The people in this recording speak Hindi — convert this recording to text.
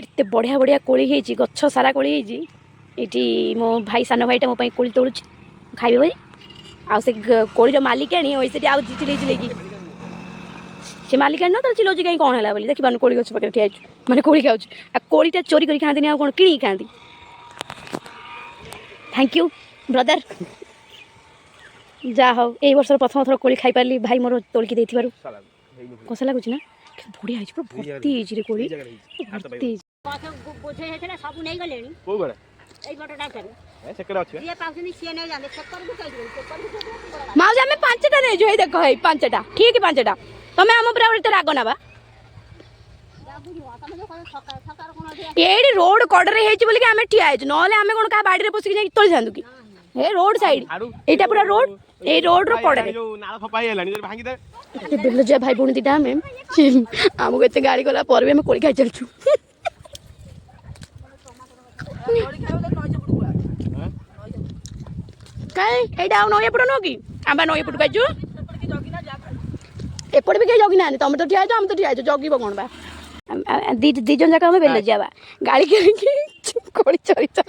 एते बढ़िया बढ़िया कोली है गछ सारा कोली है ये मो भाई सान भाईटा मो कोली तोड़ू खाइबे भाई आ से कोलीर मालिकाणी वैसे आउ चिले चिलेकी से मालिकाणी न तो चिलौची कहीं कौन है बोली देखिए कोली गछ पाखे ठिया मैंने कोली खाऊ कोलीटा चोरी कर खाती आ कौन कि खाती थैंक यू ब्रदर जा हो ए वर्ष प्रथम थर कोली खाई पारली भाई मोर तोड़की देथिबारु कसा लागुच ना बढ़िया है पूरा भर्ती है रे कोली भर्ती पाछ बोझे है ना सब नहीं गलेनी को गरे ए बटटा कर ए सेकर अछि ये पाछनी से नहीं जाने चक्कर भी कई चक्कर माउजा में पांचटा नहीं जो है देखो है पांचटा ठीक है पांचटा तमे हम पूरा तो राग ना बा एडी रोड कड़रे हेची बोली कि हमें ठिया हेची नले हमें कोन का बाड़ी रे पसिक जाई तोल जांदु की ए रोड साइड एटा पूरा रोड ए रोड रो कड़रे जो नाला फपाई हेलानी जे भांगी दे ए बिल्लो जे भाई बुणी दिटा हमें हमको एते गाड़ी गला पर भी हमें कोली खाई चलछु काई एटा आ नय पड़ न की आबा नय पड़ काजू एपड़ भी के जगी ना तुम तो ठिया हम तो ठिया जगीब कौन बा दी जन जाक बेल जावा गाड़ी कोली चोरी चल